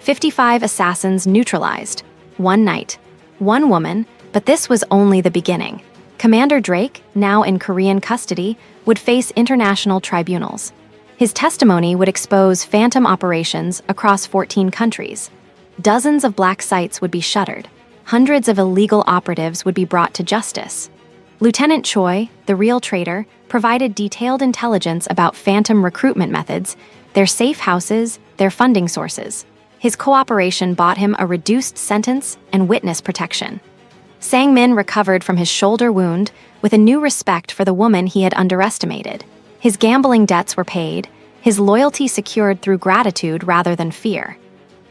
[SPEAKER 1] 55 assassins neutralized. 1 night. 1 woman, but this was only the beginning. Commander Drake, now in Korean custody, would face international tribunals. His testimony would expose phantom operations across 14 countries. Dozens of black sites would be shuttered. Hundreds of illegal operatives would be brought to justice. Lieutenant Choi, the real traitor, provided detailed intelligence about phantom recruitment methods, their safe houses, their funding sources. His cooperation bought him a reduced sentence and witness protection. Sang-min recovered from his shoulder wound with a new respect for the woman he had underestimated. His gambling debts were paid, his loyalty secured through gratitude rather than fear.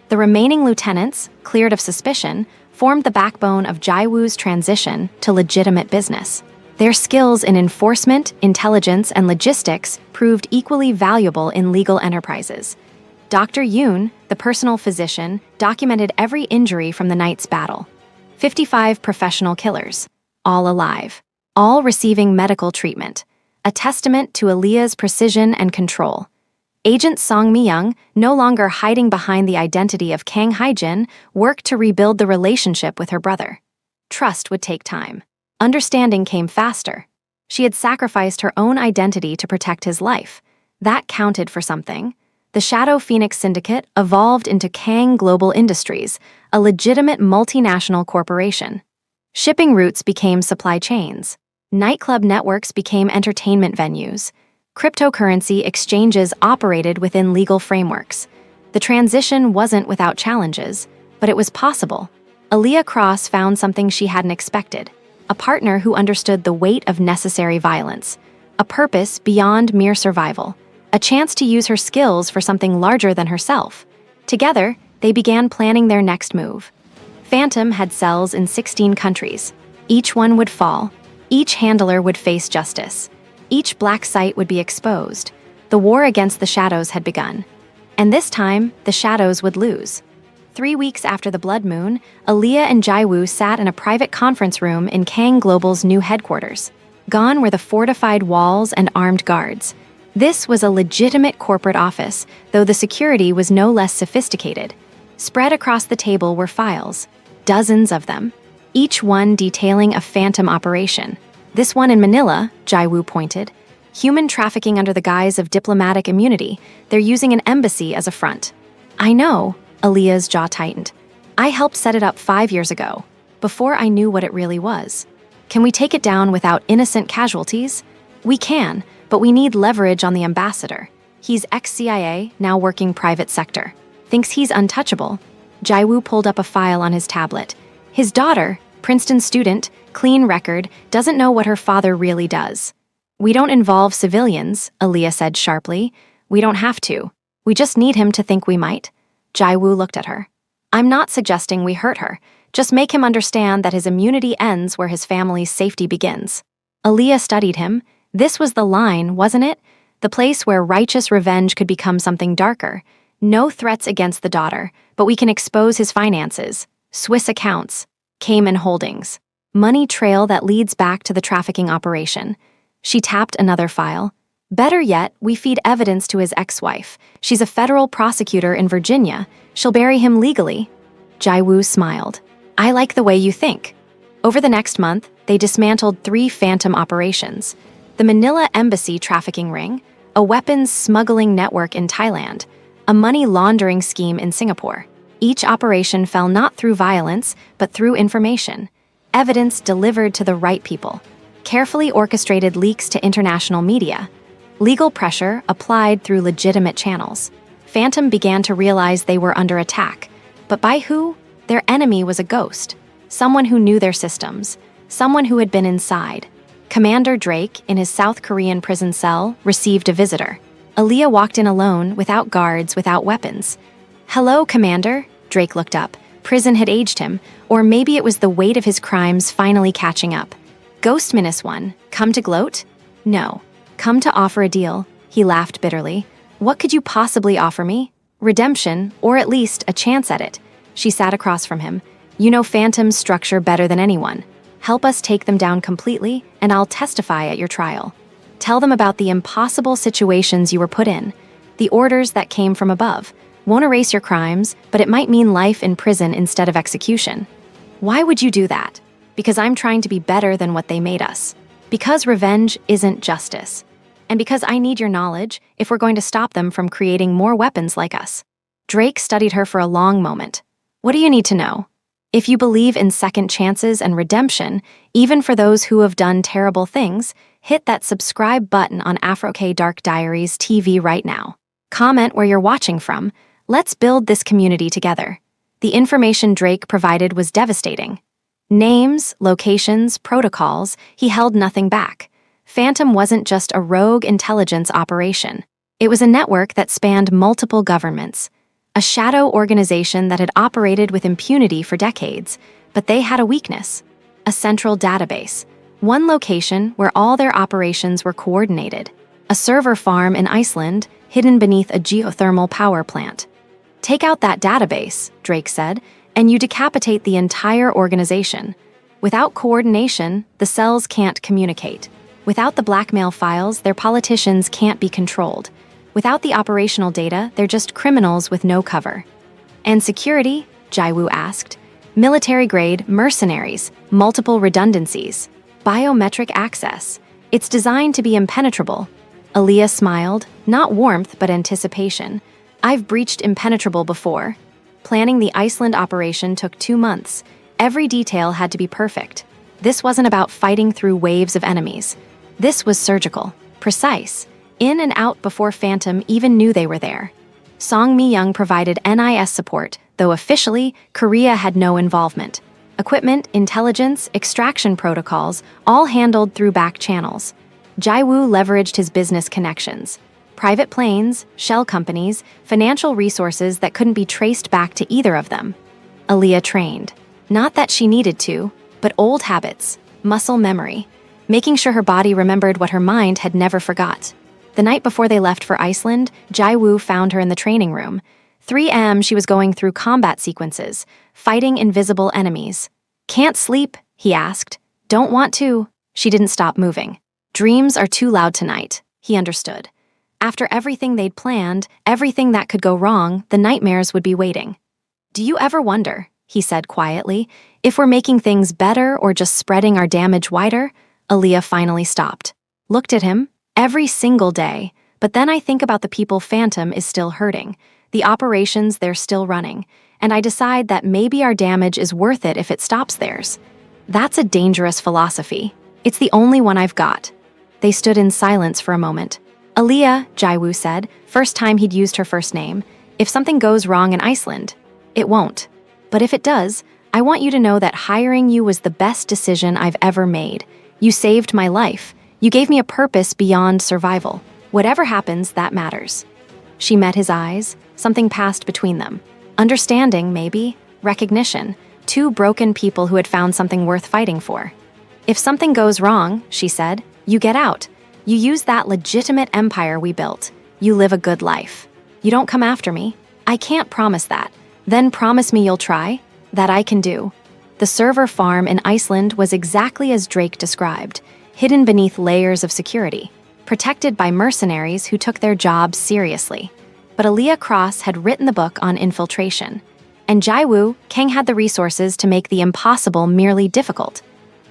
[SPEAKER 1] The remaining lieutenants, cleared of suspicion, formed the backbone of Jaiwoo's transition to legitimate business. Their skills in enforcement, intelligence, and logistics proved equally valuable in legal enterprises. Dr. Yoon, the personal physician, documented every injury from the night's battle. 55 professional killers, all alive, all receiving medical treatment, a testament to Aaliyah's precision and control. Agent Song Mi-young, no longer hiding behind the identity of Kang Hae-jin, worked to rebuild the relationship with her brother. Trust would take time. Understanding came faster. She had sacrificed her own identity to protect his life. That counted for something. The Shadow Phoenix Syndicate evolved into Kang Global Industries, a legitimate multinational corporation. Shipping routes became supply chains. Nightclub networks became entertainment venues. Cryptocurrency exchanges operated within legal frameworks. The transition wasn't without challenges, but it was possible. Aaliyah Cross found something she hadn't expected, a partner who understood the weight of necessary violence, a purpose beyond mere survival, a chance to use her skills for something larger than herself. Together, they began planning their next move. Phantom had cells in 16 countries. Each one would fall. Each handler would face justice. Each black site would be exposed. The war against the shadows had begun. And this time, the shadows would lose. 3 weeks after the blood moon, Aaliyah and Jaiwoo sat in a private conference room in Kang Global's new headquarters. Gone were the fortified walls and armed guards. This was a legitimate corporate office, though the security was no less sophisticated. Spread across the table were files, dozens of them, each one detailing a phantom operation. This one in Manila, Jaiwoo pointed. Human trafficking under the guise of diplomatic immunity. They're using an embassy as a front. I know, Aaliyah's jaw tightened. I helped set it up 5 years ago, before I knew what it really was. Can we take it down without innocent casualties? We can, but we need leverage on the ambassador. He's ex-CIA, now working private sector. Thinks he's untouchable. Jaiwoo pulled up a file on his tablet. His daughter, Princeton student, clean record, doesn't know what her father really does. We don't involve civilians, Aaliyah said sharply. We don't have to. We just need him to think we might. Jaiwoo looked at her. I'm not suggesting we hurt her. Just make him understand that his immunity ends where his family's safety begins. Aaliyah studied him. This was the line, wasn't it? The place where righteous revenge could become something darker. No threats against the daughter, but we can expose his finances, Swiss accounts, Cayman holdings, money trail that leads back to the trafficking operation. She tapped another file. Better yet, we feed evidence to his ex-wife. She's a federal prosecutor in Virginia. She'll bury him legally. Jaiwoo smiled. I like the way you think. Over the next month, they dismantled 3 phantom operations. The Manila Embassy trafficking ring, a weapons smuggling network in Thailand, a money laundering scheme in Singapore. Each operation fell not through violence, but through information. Evidence delivered to the right people. Carefully orchestrated leaks to international media. Legal pressure applied through legitimate channels. Phantom began to realize they were under attack. But by who? Their enemy was a ghost. Someone who knew their systems. Someone who had been inside. Commander Drake, in his South Korean prison cell, received a visitor. Aaliyah walked in alone, without guards, without weapons. Hello, Commander. Drake looked up. Prison had aged him, or maybe it was the weight of his crimes finally catching up. Ghost Minus One, come to gloat? No. Come to offer a deal. He laughed bitterly. What could you possibly offer me? Redemption, or at least a chance at it. She sat across from him. You know Phantom's structure better than anyone. Help us take them down completely, and I'll testify at your trial. Tell them about the impossible situations you were put in, the orders that came from above. Won't erase your crimes, but it might mean life in prison instead of execution. Why would you do that? Because I'm trying to be better than what they made us. Because revenge isn't justice. And because I need your knowledge if we're going to stop them from creating more weapons like us. Drake studied her for a long moment. What do you need to know? If you believe in second chances and redemption, even for those who have done terrible things, hit that subscribe button on Afro-K Dark Diaries TV right now. Comment where you're watching from. Let's build this community together. The information Drake provided was devastating. Names, locations, protocols, he held nothing back. Phantom wasn't just a rogue intelligence operation. It was a network that spanned multiple governments. A shadow organization that had operated with impunity for decades, but they had a weakness. A central database. One location where all their operations were coordinated. A server farm in Iceland, hidden beneath a geothermal power plant. Take out that database, Drake said, and you decapitate the entire organization. Without coordination, the cells can't communicate. Without the blackmail files, their politicians can't be controlled. Without the operational data, they're just criminals with no cover. And security? Jaiwoo asked. Military-grade mercenaries, multiple redundancies, biometric access. It's designed to be impenetrable. Aaliyah smiled, not warmth but anticipation. I've breached impenetrable before. Planning the Iceland operation took 2 months. Every detail had to be perfect. This wasn't about fighting through waves of enemies. This was surgical, precise, in and out before Phantom even knew they were there. Song Mi-young provided NIS support, though officially, Korea had no involvement. Equipment, intelligence, extraction protocols, all handled through back channels. Jae-woo leveraged his business connections. Private planes, shell companies, financial resources that couldn't be traced back to either of them. Aaliyah trained. Not that she needed to, but old habits, muscle memory, making sure her body remembered what her mind had never forgot. The night before they left for Iceland, Jae-woo found her in the training room. 3 a.m. she was going through combat sequences, fighting invisible enemies. "Can't sleep?" he asked. "Don't want to." She didn't stop moving. Dreams are too loud tonight, he understood. After everything they'd planned, everything that could go wrong, the nightmares would be waiting. "Do you ever wonder," he said quietly, "if we're making things better or just spreading our damage wider?" Aaliyah finally stopped. Looked at him. "Every single day. But then I think about the people Phantom is still hurting, the operations they're still running, and I decide that maybe our damage is worth it if it stops theirs. That's a dangerous philosophy. It's the only one I've got." They stood in silence for a moment. "Aaliyah," Jae-woo said, first time he'd used her first name, "if something goes wrong in Iceland, it won't. But if it does, I want you to know that hiring you was the best decision I've ever made. You saved my life. You gave me a purpose beyond survival. Whatever happens, that matters." She met his eyes. Something passed between them. Understanding, maybe. Recognition. Two broken people who had found something worth fighting for. "If something goes wrong," she said, "you get out. You use that legitimate empire we built. You live a good life. You don't come after me. I can't promise that. Then promise me you'll try. That I can do." The server farm in Iceland was exactly as Drake described, hidden beneath layers of security, protected by mercenaries who took their jobs seriously. But Aaliyah Cross had written the book on infiltration, and Jae-woo, Kang had the resources to make the impossible merely difficult.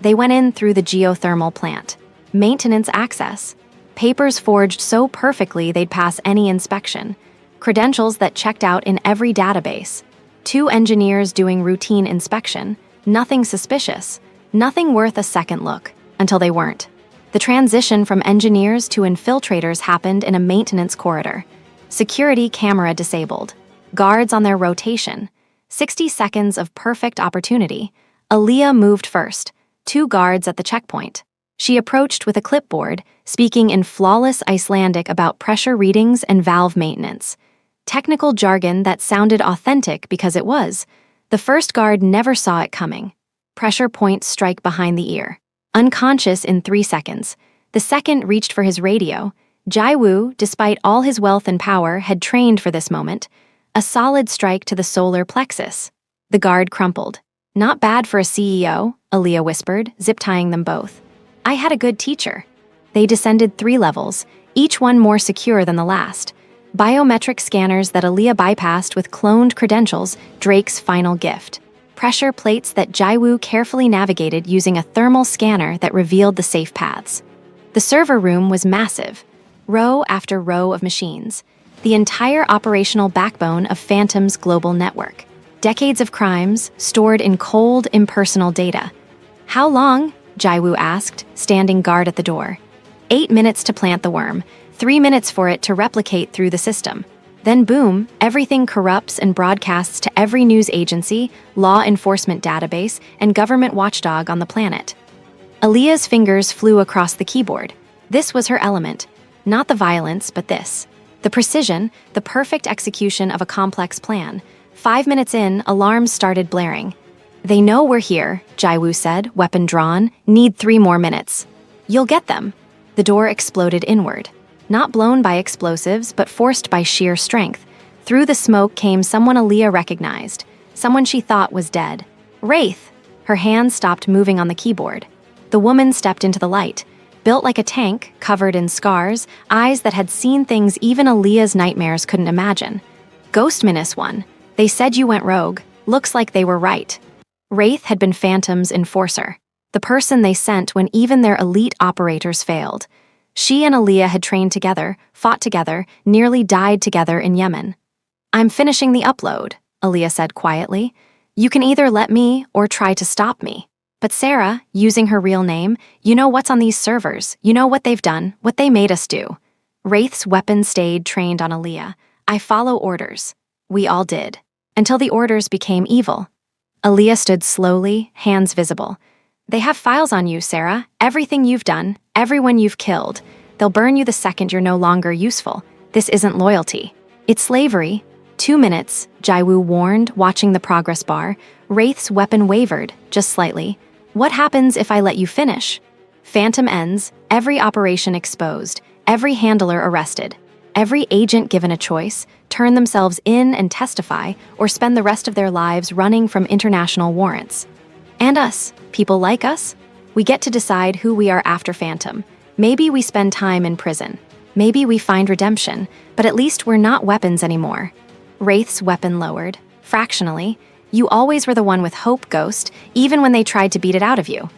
[SPEAKER 1] They went in through the geothermal plant. Maintenance access. Papers forged so perfectly they'd pass any inspection. Credentials that checked out in every database. 2 engineers doing routine inspection. Nothing suspicious. Nothing worth a second look. Until they weren't. The transition from engineers to infiltrators happened in a maintenance corridor. Security camera disabled. Guards on their rotation. 60 seconds of perfect opportunity. Aaliyah moved first. 2 guards at the checkpoint. She approached with a clipboard, speaking in flawless Icelandic about pressure readings and valve maintenance. Technical jargon that sounded authentic because it was. The first guard never saw it coming. Pressure points strike behind the ear. Unconscious in 3 seconds. The second reached for his radio. Jae-woo, despite all his wealth and power, had trained for this moment. A solid strike to the solar plexus. The guard crumpled. "Not bad for a CEO," Aaliyah whispered, zip-tying them both. "I had a good teacher." They descended 3 levels, each one more secure than the last. Biometric scanners that Aaliyah bypassed with cloned credentials, Drake's final gift. Pressure plates that Jae-woo carefully navigated using a thermal scanner that revealed the safe paths. The server room was massive, row after row of machines, the entire operational backbone of Phantom's global network. Decades of crimes stored in cold, impersonal data. "How long?" Jae-woo asked, standing guard at the door. 8 minutes to plant the worm, 3 minutes for it to replicate through the system. Then boom, everything corrupts and broadcasts to every news agency, law enforcement database, and government watchdog on the planet. Aaliyah's fingers flew across the keyboard. This was her element. Not the violence, but this. The precision, the perfect execution of a complex plan. 5 minutes in, alarms started blaring. "They know we're here," Jae-woo said, weapon drawn. "Need 3 more minutes." "You'll get them." The door exploded inward. Not blown by explosives, but forced by sheer strength. Through the smoke came someone Aaliyah recognized, someone she thought was dead. Wraith! Her hand stopped moving on the keyboard. The woman stepped into the light. Built like a tank, covered in scars, eyes that had seen things even Aaliyah's nightmares couldn't imagine. "Ghost-1, they said you went rogue. Looks like they were right." Wraith had been Phantom's enforcer, the person they sent when even their elite operators failed. She and Aaliyah had trained together, fought together, nearly died together in Yemen. "I'm finishing the upload," Aaliyah said quietly. "You can either let me or try to stop me. But Sarah, using her real name, you know what's on these servers, you know what they've done, what they made us do." Wraith's weapon stayed trained on Aaliyah, I follow orders. We all did. Until the orders became evil. Aaliyah stood slowly, hands visible. They have files on you, Sarah. Everything you've done, everyone you've killed. They'll burn you the second you're no longer useful. This isn't loyalty. It's slavery. 2 minutes, Jaiwoo warned, watching the progress bar. Wraith's weapon wavered, just slightly. What happens if I let you finish? Phantom ends, every operation exposed, every handler arrested. Every agent given a choice, turn themselves in and testify, or spend the rest of their lives running from international warrants. And us, people like us, we get to decide who we are after Phantom. Maybe we spend time in prison. Maybe we find redemption, but at least we're not weapons anymore. Wraith's weapon lowered, fractionally. You always were the one with hope, Ghost, even when they tried to beat it out of you.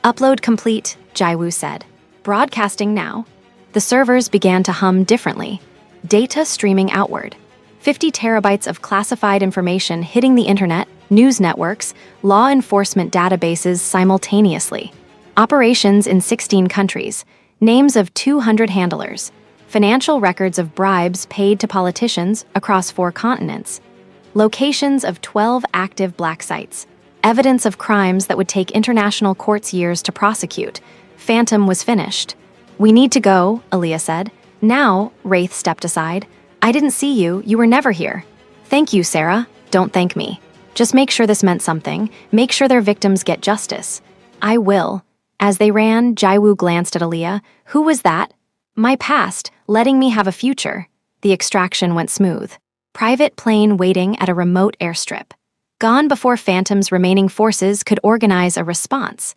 [SPEAKER 1] Upload complete, Jaiwoo said. Broadcasting now. The servers began to hum differently. Data streaming outward. 50 terabytes of classified information hitting the internet, news networks, law enforcement databases simultaneously. Operations in 16 countries. Names of 200 handlers. Financial records of bribes paid to politicians across 4 continents. Locations of 12 active black sites. Evidence of crimes that would take international courts years to prosecute. Phantom was finished. We need to go, Aaliyah said. Now, Wraith stepped aside. I didn't see you. You were never here. Thank you, Sarah. Don't thank me. Just make sure this meant something. Make sure their victims get justice. I will. As they ran, Jaiwoo glanced at Aaliyah. Who was that? My past, letting me have a future. The extraction went smooth. Private plane waiting at a remote airstrip. Gone before Phantom's remaining forces could organize a response.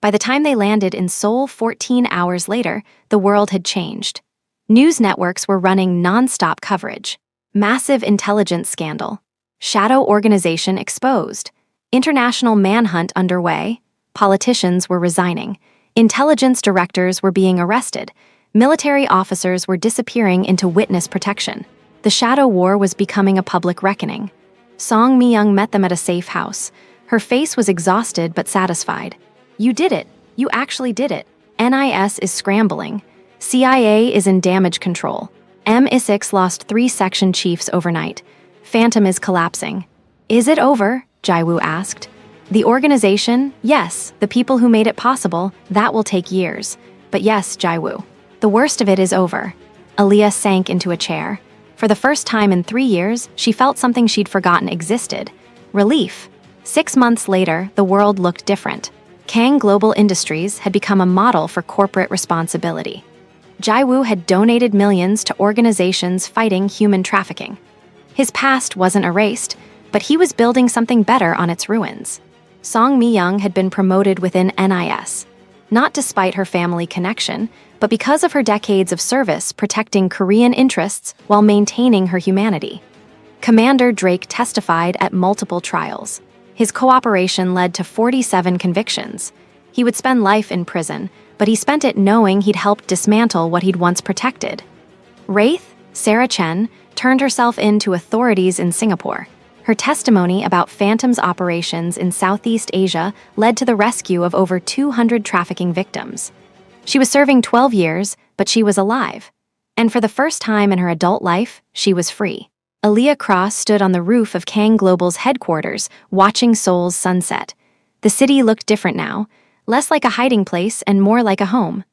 [SPEAKER 1] By the time they landed in Seoul 14 hours later, the world had changed. News networks were running non-stop coverage. Massive intelligence scandal. Shadow organization exposed. International manhunt underway. Politicians were resigning. Intelligence directors were being arrested. Military officers were disappearing into witness protection. The shadow war was becoming a public reckoning. Song Mi-young met them at a safe house. Her face was exhausted but satisfied. You did it. You actually did it. NIS is scrambling. CIA is in damage control. MI6 lost 3 section chiefs overnight. Phantom is collapsing. Is it over? Jaiwoo asked. The organization? Yes. The people who made it possible, that will take years. But yes, Jaiwoo. The worst of it is over. Aaliyah sank into a chair. For the first time in 3 years, she felt something she'd forgotten existed. Relief. 6 months later, the world looked different. Kang Global Industries had become a model for corporate responsibility. Jaiwoo had donated millions to organizations fighting human trafficking. His past wasn't erased, but he was building something better on its ruins. Song Mi-young had been promoted within NIS, not despite her family connection, but because of her decades of service protecting Korean interests while maintaining her humanity. Commander Drake testified at multiple trials. His cooperation led to 47 convictions. He would spend life in prison, but he spent it knowing he'd helped dismantle what he'd once protected. Wraith, Sarah Chen, turned herself in to authorities in Singapore. Her testimony about Phantom's operations in Southeast Asia led to the rescue of over 200 trafficking victims. She was serving 12 years, but she was alive. And for the first time in her adult life, she was free. Aaliyah Cross stood on the roof of Kang Global's headquarters, watching Seoul's sunset. The city looked different now, less like a hiding place and more like a home.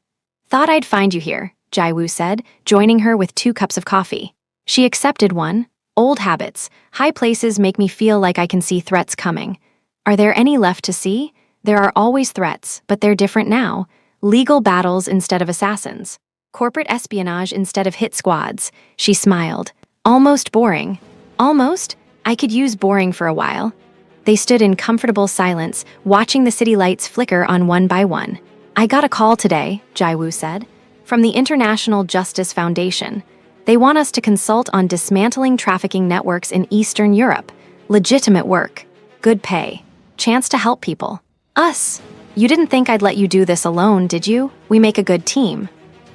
[SPEAKER 1] Thought I'd find you here, Jaiwoo said, joining her with 2 cups of coffee. She accepted one. Old habits. High places make me feel like I can see threats coming. Are there any left to see? There are always threats, but they're different now. Legal battles instead of assassins. Corporate espionage instead of hit squads. She smiled. Almost boring. Almost? I could use boring for a while. They stood in comfortable silence, watching the city lights flicker on one by one. I got a call today, Jaiwoo said, from the International Justice Foundation. They want us to consult on dismantling trafficking networks in Eastern Europe. Legitimate work. Good pay. Chance to help people. Us. You didn't think I'd let you do this alone, did you? We make a good team.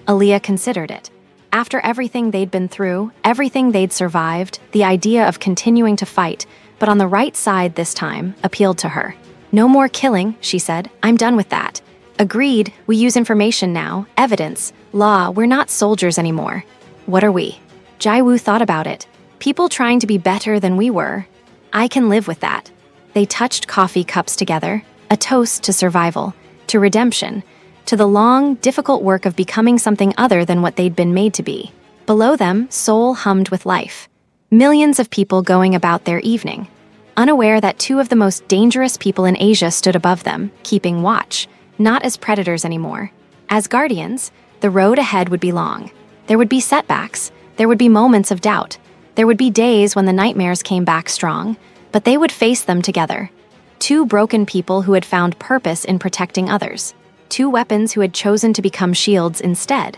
[SPEAKER 1] Aaliyah considered it. After everything they'd been through, everything they'd survived, the idea of continuing to fight, but on the right side this time, appealed to her. No more killing, she said. I'm done with that. Agreed, we use information now, evidence, law, we're not soldiers anymore. What are we? Jaiwoo thought about it. People trying to be better than we were. I can live with that. They touched coffee cups together, a toast to survival, to redemption, to the long, difficult work of becoming something other than what they'd been made to be. Below them, Seoul hummed with life. Millions of people going about their evening, unaware that two of the most dangerous people in Asia stood above them, keeping watch, not as predators anymore. As guardians, the road ahead would be long. There would be setbacks, there would be moments of doubt, there would be days when the nightmares came back strong, but they would face them together. Two broken people who had found purpose in protecting others. Two weapons who had chosen to become shields instead.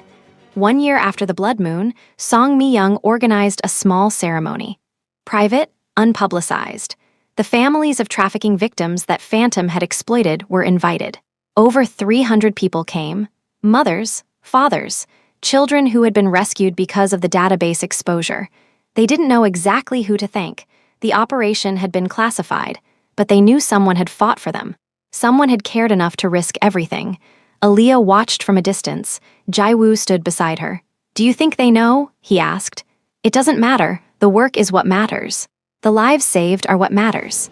[SPEAKER 1] 1 year after the blood moon, Song Mi-young organized a small ceremony. Private, unpublicized. The families of trafficking victims that Phantom had exploited were invited. Over 300 people came. Mothers, fathers, children who had been rescued because of the database exposure. They didn't know exactly who to thank. The operation had been classified, but they knew someone had fought for them. Someone had cared enough to risk everything. Aaliyah watched from a distance. Jaiwoo stood beside her. "Do you think they know?" he asked. "It doesn't matter. The work is what matters. The lives saved are what matters."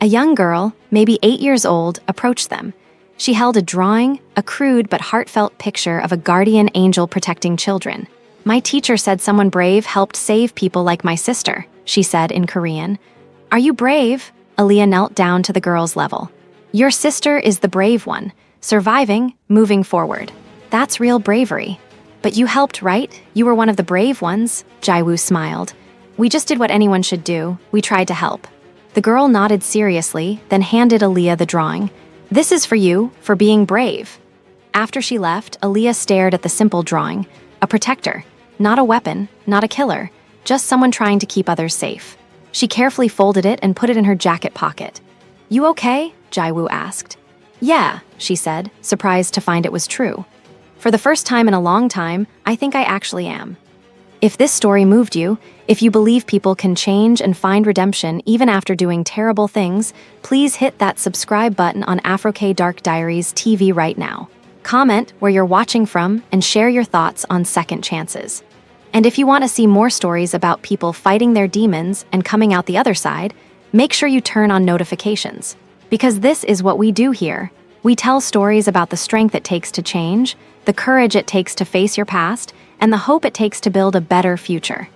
[SPEAKER 1] A young girl, maybe 8 years old, approached them. She held a drawing, a crude but heartfelt picture of a guardian angel protecting children. "My teacher said someone brave helped save people like my sister," she said in Korean. "Are you brave?" Aaliyah knelt down to the girl's level. "Your sister is the brave one, surviving, moving forward. That's real bravery." "But you helped, right? You were one of the brave ones," Jaiwoo smiled. "We just did what anyone should do. We tried to help." The girl nodded seriously, then handed Aaliyah the drawing. "This is for you, for being brave." After she left, Aaliyah stared at the simple drawing. A protector. Not a weapon, not a killer, just someone trying to keep others safe. She carefully folded it and put it in her jacket pocket. "You okay?" Jaiwoo asked. "Yeah," she said, surprised to find it was true. "For the first time in a long time, I think I actually am." If this story moved you, if you believe people can change and find redemption even after doing terrible things, please hit that subscribe button on AfroK Dark Diaries TV right now. Comment where you're watching from and share your thoughts on second chances. And if you want to see more stories about people fighting their demons and coming out the other side, make sure you turn on notifications. Because this is what we do here. We tell stories about the strength it takes to change, the courage it takes to face your past, and the hope it takes to build a better future.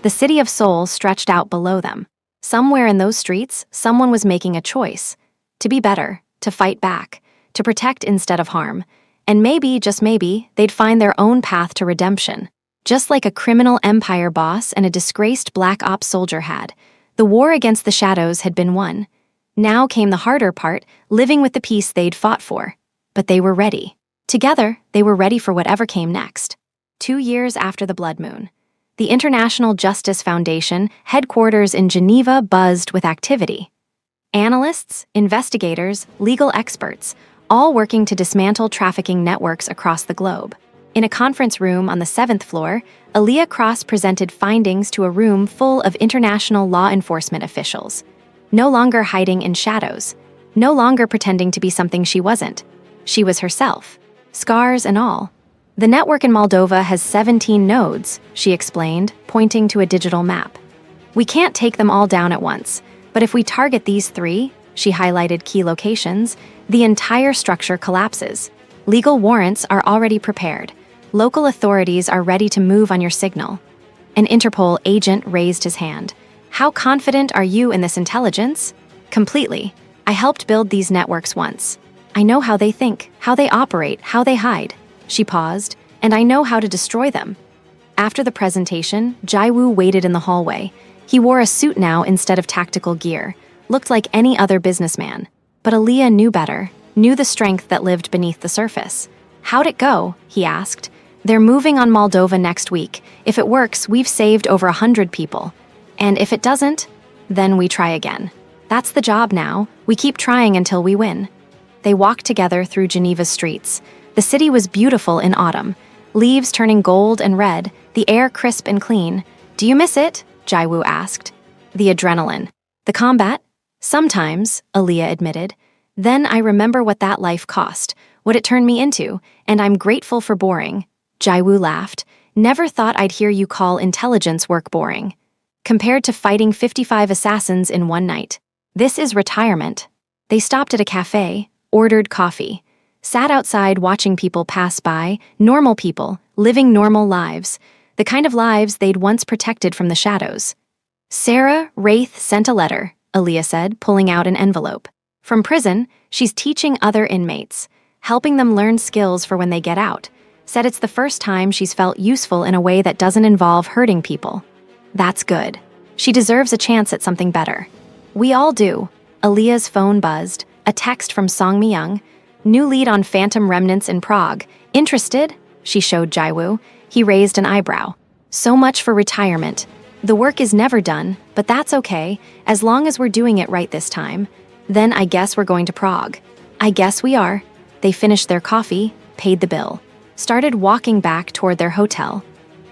[SPEAKER 1] The city of Seoul stretched out below them. Somewhere in those streets, someone was making a choice. To be better, to fight back, to protect instead of harm. And maybe, just maybe, they'd find their own path to redemption. Just like a criminal empire boss and a disgraced black ops soldier had. The war against the shadows had been won. Now came the harder part, living with the peace they'd fought for. But they were ready. Together, they were ready for whatever came next. 2 years after the blood moon. The International Justice Foundation, headquarters in Geneva, buzzed with activity. Analysts, investigators, legal experts, all working to dismantle trafficking networks across the globe. In a conference room on the 7th floor, Aaliyah Cross presented findings to a room full of international law enforcement officials. No longer hiding in shadows. No longer pretending to be something she wasn't. She was herself. Scars and all. The network in Moldova has 17 nodes, she explained, pointing to a digital map. We can't take them all down at once, but if we target these 3, she highlighted key locations, the entire structure collapses. Legal warrants are already prepared. Local authorities are ready to move on your signal. An Interpol agent raised his hand. "How confident are you in this intelligence?" "Completely. I helped build these networks once. I know how they think, how they operate, how they hide." She paused, "And I know how to destroy them." After the presentation, Jaiwoo waited in the hallway. He wore a suit now instead of tactical gear, looked like any other businessman. But Aaliyah knew better, knew the strength that lived beneath the surface. "How'd it go?" he asked. "They're moving on Moldova next week. If it works, we've saved over 100 people. And if it doesn't, then we try again. That's the job now. We keep trying until we win." They walked together through Geneva's streets. The city was beautiful in autumn, leaves turning gold and red, the air crisp and clean. "Do you miss it?" Jaiwoo asked. "The adrenaline. The combat?" "Sometimes," Aaliyah admitted. "Then I remember what that life cost, what it turned me into, and I'm grateful for boring." Jaiwoo laughed. "Never thought I'd hear you call intelligence work boring." compared to fighting 55 assassins in one night. This is retirement. They stopped at a cafe, ordered coffee, sat outside watching people pass by, normal people, living normal lives, the kind of lives they'd once protected from the shadows. Sarah Wraith sent a letter, Aaliyah said, pulling out an envelope. From prison, she's teaching other inmates, helping them learn skills for when they get out. Said it's the first time she's felt useful in a way that doesn't involve hurting people. That's good. She deserves a chance at something better. We all do. Aaliyah's phone buzzed, a text from Song Mi-young. New lead on Phantom Remnants in Prague. Interested? She showed Jaiwoo. He raised an eyebrow. So much for retirement. The work is never done, but that's okay, as long as we're doing it right this time. Then I guess we're going to Prague. I guess we are. They finished their coffee, paid the bill, started walking back toward their hotel.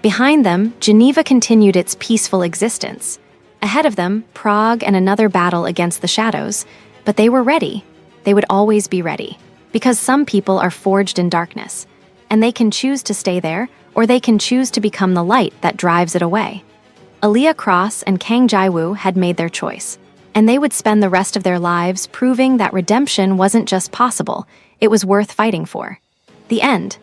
[SPEAKER 1] Behind them, Geneva continued its peaceful existence. Ahead of them, Prague and another battle against the shadows, but they were ready. They would always be ready, because some people are forged in darkness, and they can choose to stay there, or they can choose to become the light that drives it away. Aaliyah Cross and Kang Jaiwoo had made their choice, and they would spend the rest of their lives proving that redemption wasn't just possible, it was worth fighting for. The end.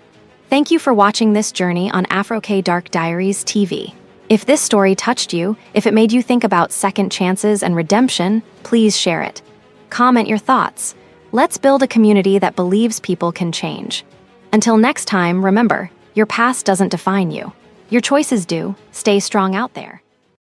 [SPEAKER 1] Thank you for watching this journey on Afro K Dark Diaries TV. If this story touched you, if it made you think about second chances and redemption, please share it. Comment your thoughts. Let's build a community that believes people can change. Until next time, remember, your past doesn't define you. Your choices do. Stay strong out there.